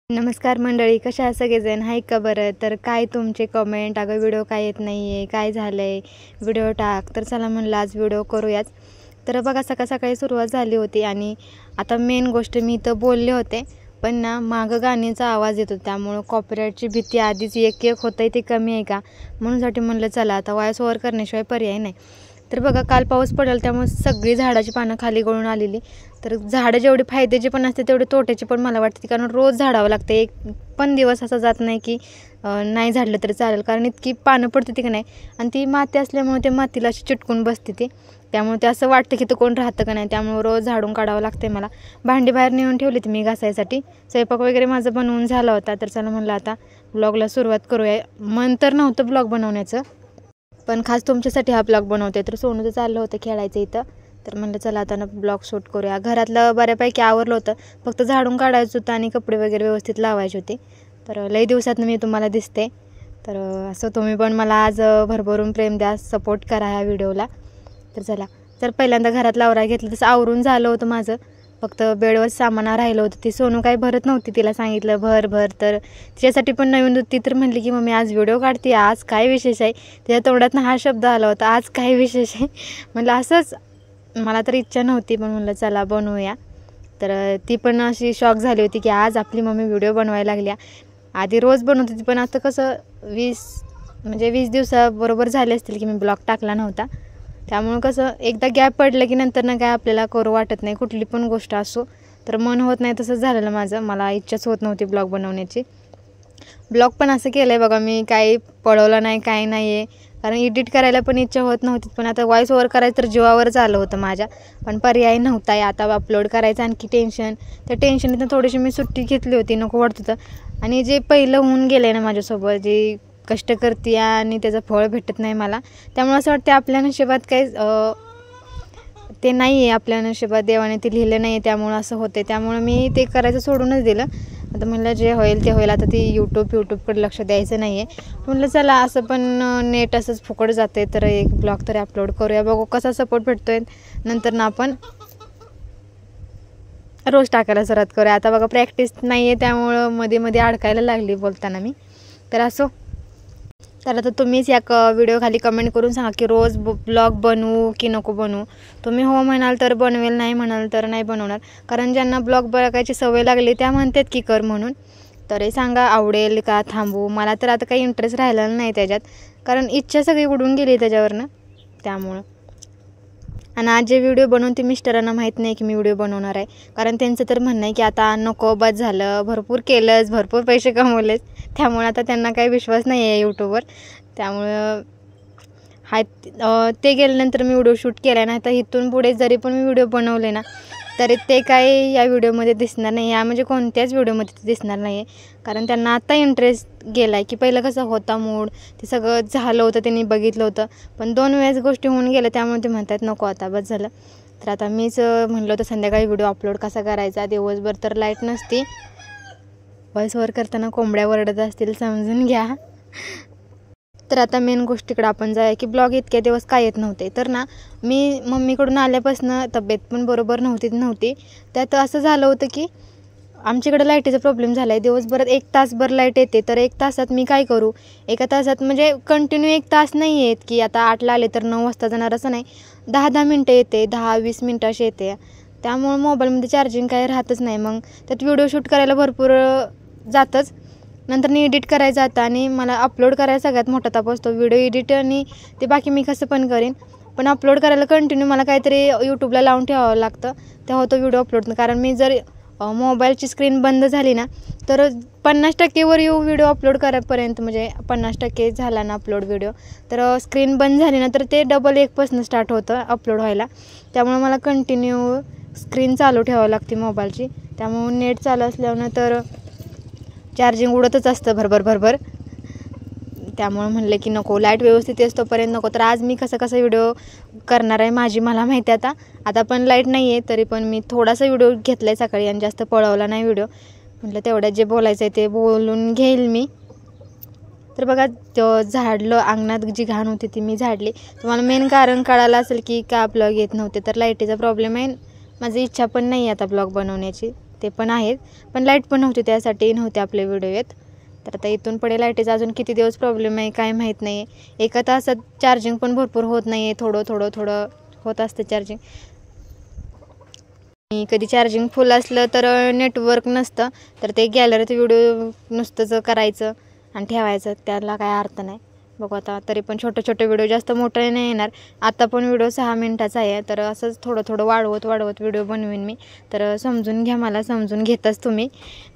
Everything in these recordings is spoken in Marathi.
नमस्कार मंडळी, कशा आहात सगळेजण? हाय का बरं? तर काय तुमचे कमेंट, अगं व्हिडिओ काय येत नाही आहे, काय झालं आहे, व्हिडिओ टाक. तर चला म्हणलं आज व्हिडिओ करूयाच. तर बघा सकाळ सकाळी सुरुवात झाली होती आणि आता मेन गोष्ट मी इथं बोलले होते, पण ना मागं गाण्याचा आवाज येतो त्यामुळं कॉपीराईटची भीती आधीच एक होतं आहे, ते कमी आहे का म्हणूनसाठी म्हणलं चला आता वॉइस ओव्हर करण्याशिवाय पर्याय नाही. तर बघा काल पाऊस पडेल त्यामुळे सगळी झाडाची पानं खाली गळून आलेली. तर झाडं जेवढे फायद्याचे पण असते तेवढे तोट्याचे पण मला वाटते, कारण रोज झाडावं लागते. एक पण दिवस असा जात नाही की नाही झाडलं तरी चालेल, कारण इतकी पानं पडते ती का नाही. आणि ती माती असल्यामुळे ते मातीला अशी चिटकून बसते ती, त्यामुळे ते असं वाटतं की तर कोण राहतं का नाही. त्यामुळे रोज झाडून काढावं लागते मला. भांडी बाहेर नेऊन ठेवली ती मी घासायसाठी. स्वयंपाक वगैरे माझं बनवून झाला होता. तर चला म्हणलं आता ब्लॉगला सुरुवात करूया. मन तर नव्हतं ब्लॉग बनवण्याचं, पण खास तुमच्यासाठी हा ब्लॉग बनवते. तर सोनूचं चाललं होतं खेळायचं इथं, तर म्हणलं चला आता ना ब्लॉग शूट करूया. घरातलं बऱ्यापैकी आवरलं होतं, फक्त झाडून काढायचं होतं आणि कपडे वगैरे व्यवस्थित लावायचे होते. तर लई दिवसातनं मी तुम्हाला दिसते, तर असं तुम्ही पण मला आज भरभरून प्रेम द्या, सपोर्ट करा ह्या व्हिडिओला. तर चला, तर पहिल्यांदा घरातलं आवरायला घेतलं. तसं आवरून झालं होतं माझं, फक्त बेडवर सामान राहिलं होतं. ती सोनू काही भरत नव्हती, तिला सांगितलं भर तर तिच्यासाठी पण नवीन होती. तर म्हणली की मम्मी आज व्हिडिओ काढते, आज काय विशेष आहे. तिच्या तोंडातनं हा शब्द आला होता, आज काय विशेष आहे. म्हणलं असंच, मला तर इच्छा नव्हती पण म्हणलं चला बनवूया. तर ती पण अशी शॉक झाली होती की आज आपली मम्मी व्हिडिओ बनवायला लागल्या. आधी रोज बनवत होती, पण आता कसं 20 दिवसाबरोबर झाले असतील की मी ब्लॉग टाकला नव्हता. त्यामुळं कसं एकदा गॅप पडलं की नंतर ना काय आपल्याला करू वाटत नाही, कुठली पण गोष्ट असो. तर मन होत नाही, तसंच झालेलं माझं. मला इच्छाच होत नव्हती ब्लॉग बनवण्याची. ब्लॉग पण असं केलं आहे बघा मी, काही पळवलं नाही, काही नाही आहे, कारण एडिट करायला पण इच्छा होत नव्हती. पण आता वॉइस ओव्हर करायचं तर जीवावरच आलं होतं माझ्या, पण पर्याय नव्हता आहे. आता अपलोड करायचं आणखी टेन्शन, त्या टेन्शननं थोडीशी मी सुट्टी घेतली होती, नको वाटत होतं. आणि जे पहिलं होऊन गेलं आहे ना माझ्यासोबत, जे कष्ट करते आणि त्याचं फळ भेटत नाही मला, त्यामुळे असं वाटतं आपल्या नशिबात काही ते नाही आहे, आपल्या नशिबात देवाने ते लिहिलं नाही आहे, त्यामुळं असं होतं. त्यामुळं मी ते करायचं सोडूनच दिलं. आता म्हणलं जे होईल ते होईल, आता ती यूट्यूबकडे लक्ष द्यायचं नाही आहे. म्हणलं चला असं पण नेट असंच फुकट जाते, तर एक ब्लॉग तरी अपलोड करूया, बघू कसा सपोर्ट भेटतो आहे. नंतर ना आपण रोज टाकायला सुरुवात करूया. आता बघा प्रॅक्टिस नाही आहे, त्यामुळं मध्ये अडकायला लागली बोलताना मी. तर असो, तर आता तुम्हीच या व्हिडिओ खाली कमेंट करून सांगा की रोज ब्लॉग बनवू की नको बनवू. तुम्ही हो म्हणाल तर बनवेल, नाही म्हणाल तर नाही बनवणार. कारण ज्यांना ब्लॉग बघायची सवय लागली त्या म्हणतात की कर म्हणून. तर हे सांगा आवडेल का थांबू. मला तर आता काही इंटरेस्ट राहिला नाही त्याच्यात, कारण इच्छा सगळी उडून गेली त्याच्यावरनं, त्यामुळं. आणि आज जे व्हिडिओ बनवून ते मिस्टरांना माहीत नाही की मी व्हिडिओ बनवणार आहे, कारण त्यांचं तर म्हणणं आहे की आता नको, बस झालं, भरपूर केलंच, भरपूर पैसे कमवलेच. त्यामुळे आता त्यांना काही विश्वास नाही आहे यूट्यूबवर. त्यामुळं ते गेल्यानंतर मी व्हिडिओ शूट केला नाही, तर इथून पुढे जरी पण मी व्हिडिओ बनवले ना, तरी ते काही या व्हिडिओमध्ये दिसणार नाही, या म्हणजे कोणत्याच व्हिडिओमध्ये ते दिसणार नाही आहे. कारण त्यांना आता इंटरेस्ट गेला आहे, की पहिलं कसं होता मूड, ते सगळं झालं होतं, त्यांनी बघितलं होतं. पण 2 वेळेस गोष्टी होऊन गेल्या, त्यामुळे ते म्हणतात नको आता बस झालं. तर आता मीच म्हणलं होतं संध्याकाळी व्हिडिओ अपलोड कसा करायचा. दिवसभर तर लाईट नसती, व्हॉइस ओव्हर करताना कोंबड्या वरडत असतील, समजून घ्या. तर आता मेन गोष्टीकडे आपण जाऊया की ब्लॉग इतक्या दिवस काय येत नव्हते. तर ना मी मम्मीकडून आल्यापासून तब्येत पण बरोबर नव्हती. त्यात असं झालं होतं की आमच्याकडे लाईटीचा प्रॉब्लेम झाला आहे. दिवसभरात 1 तासभर लाईट येते, तर 1 तासात मी काय करू. 1 तासात म्हणजे कंटिन्यू 1 तास नाही येत की आता 8ला आले तर 9 वाजता जाणार, असं नाही. 10-10 मिनटं येते, 10-20 मिनटं अशी येते. त्यामुळे मोबाईलमध्ये चार्जिंग काही राहतच नाही. मग त्यात व्हिडिओ शूट करायला भरपूर जातंच. नंतर एडिट करायचं आता, आणि मला अपलोड करायला सगळ्यात मोठा ताप असतो. व्हिडिओ एडिट आणि ते बाकी मी कसं पण करेन, पण अपलोड करायला कंटिन्यू मला काहीतरी यूट्यूबला लावून ठेवावं लागतं, तेव्हा तो व्हिडिओ अपलोड. कारण मी जर मोबाईलची स्क्रीन बंद झाली ना, तर 50% वर व्हिडिओ अपलोड करायपर्यंत, म्हणजे 50% झाला ना अपलोड व्हिडिओ, तर स्क्रीन बंद झाली ना, तर ते डबल 1पासून स्टार्ट होतं अपलोड व्हायला. त्यामुळे मला कंटिन्यू स्क्रीन चालू ठेवावी लागते मोबाईलची. त्यामुळे नेट चालू असल्यानं तर चार्जिंग उडतच असतं भरभर. त्यामुळे म्हणलं की नको, लाईट व्यवस्थित असतोपर्यंत नको. तर आज मी कसा व्हिडिओ करणार आहे माझी मला माहिती आहे. आता पण लाईट नाही आहे, तरी पण मी थोडासा व्हिडिओ घेतला आहे सकाळी आणि जास्त पळवला नाही व्हिडिओ. म्हटलं तेवढ्यात जे बोलायचं आहे ते बोलून घेईल मी. तर बघा झाडलं, अंगणात जी घाण होती ती मी झाडली. तुम्हाला मेन कारण कळालं असेल की का ब्लॉग येत नव्हते, तर लाईटीचा प्रॉब्लेम आहे. माझी इच्छा पण नाही आता ब्लॉग बनवण्याची. ते पण आहेत, पण लाईट पण नव्हती त्यासाठी नव्हते आपले व्हिडिओ येत. तर आता इथून पुढे लाईटीचा अजून किती दिवस प्रॉब्लेम आहे काय माहीत नाही. एका तासात चार्जिंग पण भरपूर होत नाही आहे, थोडं होत असतं चार्जिंग. कधी चार्जिंग फुल असलं तर नेटवर्क नसतं, तर ते गॅलरीत व्हिडिओ नुसतंच करायचं आणि ठेवायचं, त्याला काय अर्थ नाही. बघू आता, तरी पण छोटे व्हिडिओ, जास्त मोठे नाही येणार. आता पण व्हिडिओ 6 मिनिटाचा आहे, तर असंच थोडं वाढवत व्हिडिओ बनवीन मी. तर समजून घ्या, मला समजून घेताच तुम्ही.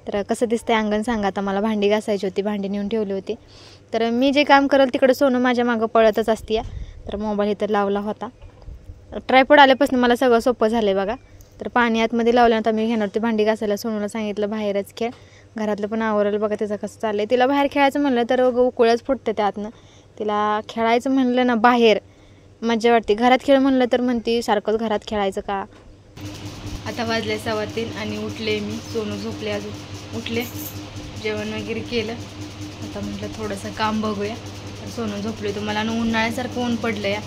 तर कसं दिसतंय अंगण सांगा. आता मला भांडी घासायची होती, भांडी नेऊन ठेवली होती. तर मी जे काम करेल तिकडं सोनू माझ्या मागं पळतच असते. तर मोबाईल इथं लावला होता. ट्रायपॉड आल्यापासून मला सगळं सोपं झालं आहे बघा. तर पाणी आतमध्ये लावल्यानंतर मी घेणार होती भांडी घासायला. सोनूला सांगितलं बाहेरच खेळ, घरातलं पण आवरलं. बघा त्याचं कसं चाललं आहे. तिला बाहेर खेळायचं म्हणलं तर उकळच फुटतं त्यातनं. तिला खेळायचं म्हणलं ना बाहेर मजा वाटते, घरात खेळ म्हणलं तर म्हणते सारखंच घरात खेळायचं का. आता वाजले 3:15 आणि उठले मी. सोनू झोपले, अजून उठले, जेवण वगैरे केलं. आता म्हटलं थोडंसं काम बघूया. सोनू झोपले. तुम्हाला उन्हाळ्यासारखं ऊन पडलं या.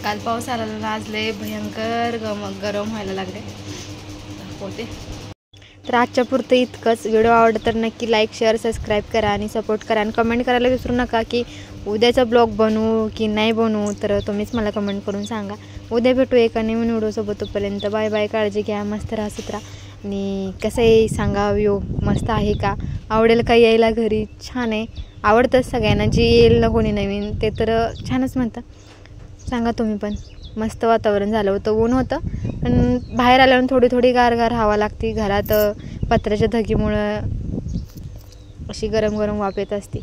काल पाऊस आला, आज लय भयंकर गरम व्हायला लागले होते. तर आजच्या पुरतं इतकंच. व्हिडिओ आवडलं तर नक्की लाईक, शेअर, सबस्क्राईब करा आणि सपोर्ट करा. आणि कमेंट करायला विसरू नका की उद्याचा ब्लॉग बनवू की नाही बनवू. तर तुम्हीच मला कमेंट करून सांगा. उद्या भेटू एका नवीन व्हिडिओसोबत. तोपर्यंत बाय बाय, काळजी घ्या, मस्त राहा, सुधरा. आणि कसं आहे सांगा, व्ह्यू मस्त आहे का, आवडेल का यायला घरी. छान आहे, आवडतंच सगळ्यांना. जे येईल ना कोणी नवीन ते तर छानच म्हणतं. सांगा तुम्ही पण. मस्त वातावरण झालं होतं, ऊन होतं, पण बाहेर आल्यावर थोडी गार हवा लागते. घरात पत्र्याच्या धगीमुळं अशी गरम वाफ येत असते.